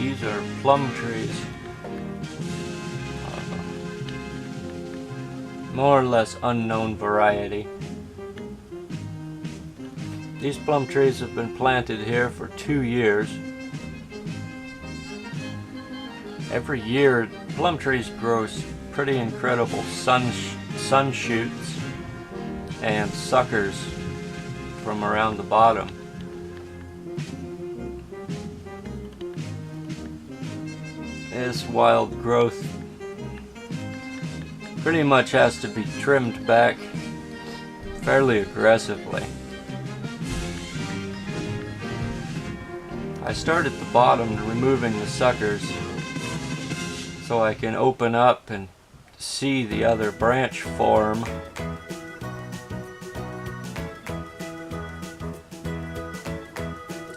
These are plum trees. More or less unknown variety. These plum trees have been planted here for 2 years. Every year, plum trees grow pretty incredible sun shoots and suckers from around the bottom. This wild growth pretty much has to be trimmed back fairly aggressively. I start at the bottom, removing the suckers so I can open up and see the other branch form.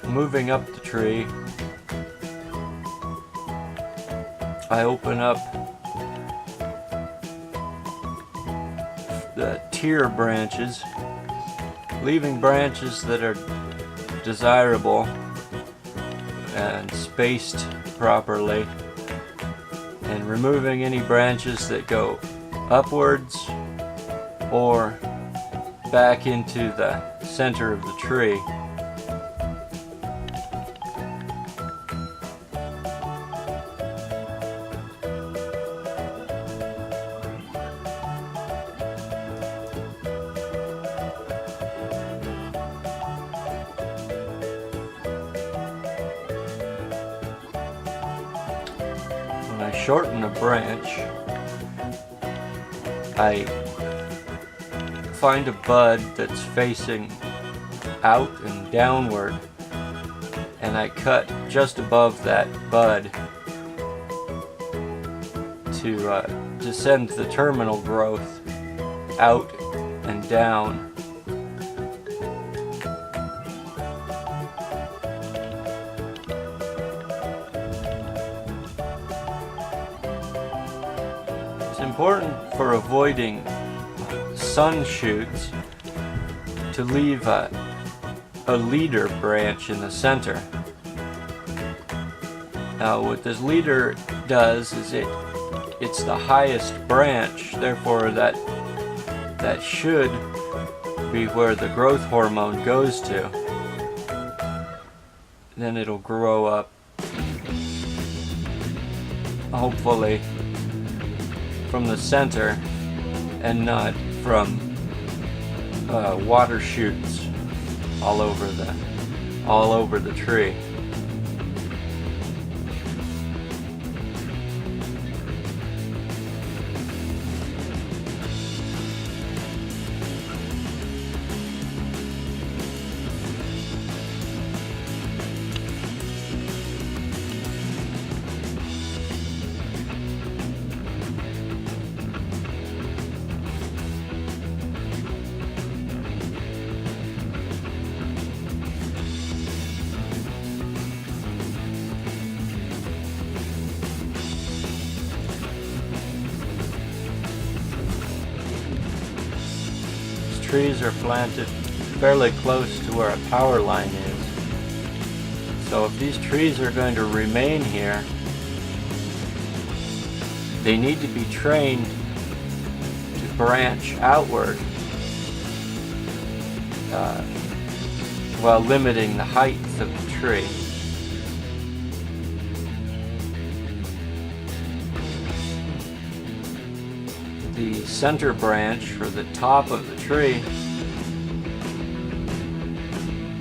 Moving up the tree, I open up the tier branches, leaving branches that are desirable and spaced properly, and removing any branches that go upwards or back into the center of the tree. When I shorten a branch, I find a bud that's facing out and downward, and I cut just above that bud to send the terminal growth out and down. It's important for avoiding sun shoots to leave a leader branch in the center. Now what this leader does is it's the highest branch, therefore that should be where the growth hormone goes to. Then it'll grow up, hopefully from the center and not from water shoots all over the tree. Trees are planted fairly close to where a power line is. So if these trees are going to remain here, they need to be trained to branch outward while limiting the height of the tree. The center branch for the top of the tree,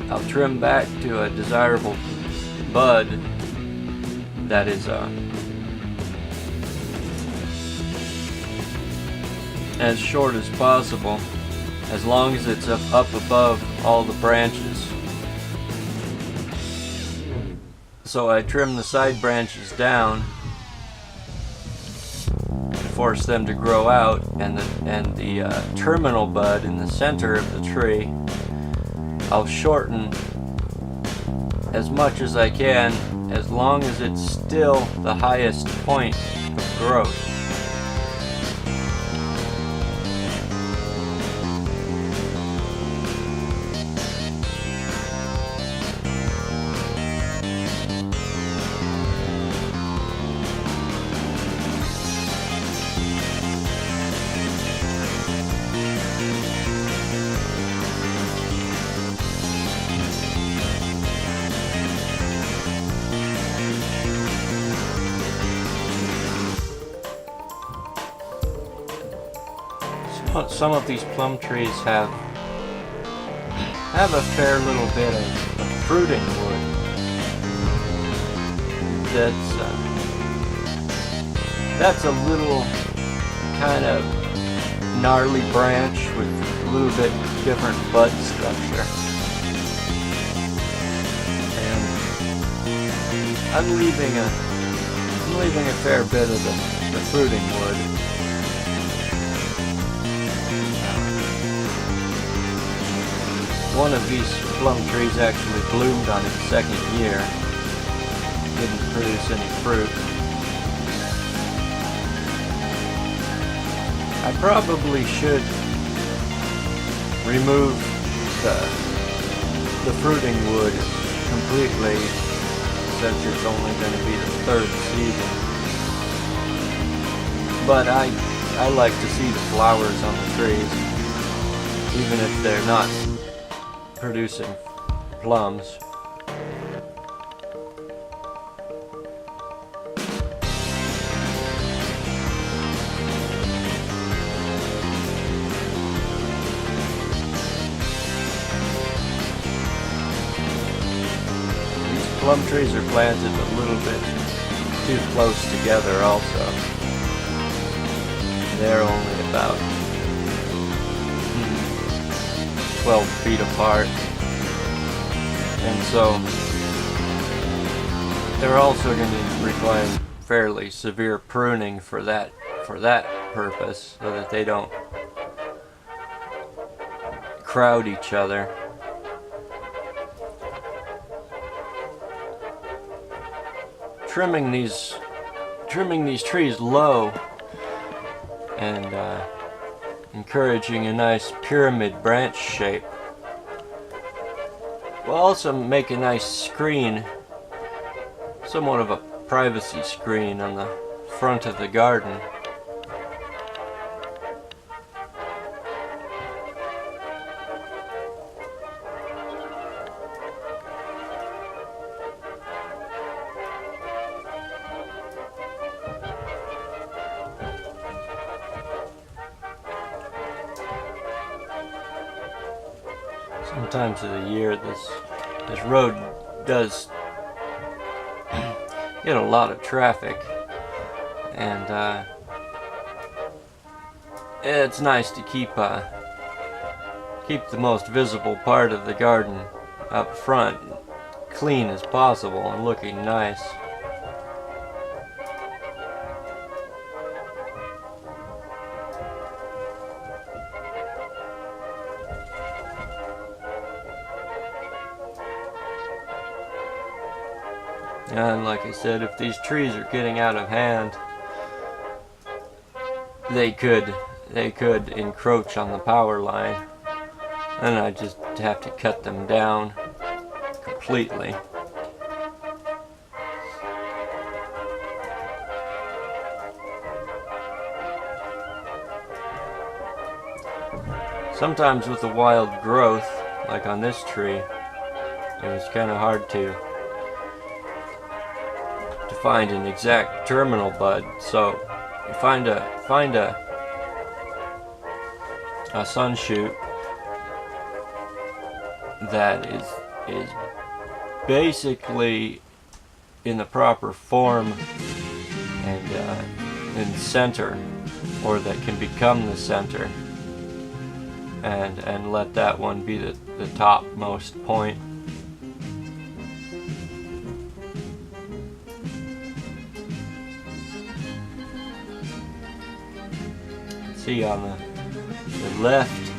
I'll trim back to a desirable bud that is as short as possible, as long as it's up above all the branches. So I trim the side branches down, force them to grow out, and the terminal bud in the center of the tree I'll shorten as much as I can, as long as it's still the highest point of growth. some of these plum trees have a fair little bit of fruiting wood that's a little kind of gnarly branch with a little bit different bud structure. And I'm leaving a fair bit of the fruiting wood. One of these plum trees actually bloomed on its second year. Didn't produce any fruit. I probably should remove the fruiting wood completely, since it's only going to be the third season. But I like to see the flowers on the trees, even if they're not producing plums. Plum trees are planted a little bit too close together also. They're only about 12 feet apart. And so they're also going to require fairly severe pruning for that purpose, so that they don't crowd each other. Trimming these trees low and encouraging a nice pyramid branch shape will also make a nice screen, somewhat of a privacy screen on the front of the garden. Sometimes of the year this road does get a lot of traffic, and it's nice to keep the most visible part of the garden up front clean as possible and looking nice. And like I said, if these trees are getting out of hand, they could encroach on the power line, and I just have to cut them down completely. Sometimes with the wild growth, like on this tree, it was kind of hard to find an exact terminal bud. So you find a sun shoot that is basically in the proper form and in the center, or that can become the center, and let that one be the topmost point. See on the left,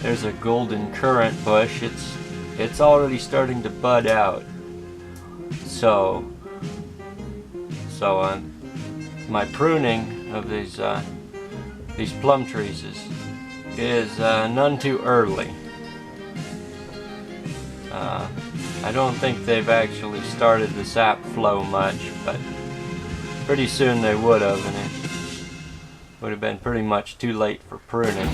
there's a golden currant bush. It's already starting to bud out. So my pruning of these plum trees is none too early. I don't think they've actually started the sap flow much, but pretty soon they would have, and it would have been pretty much too late for pruning.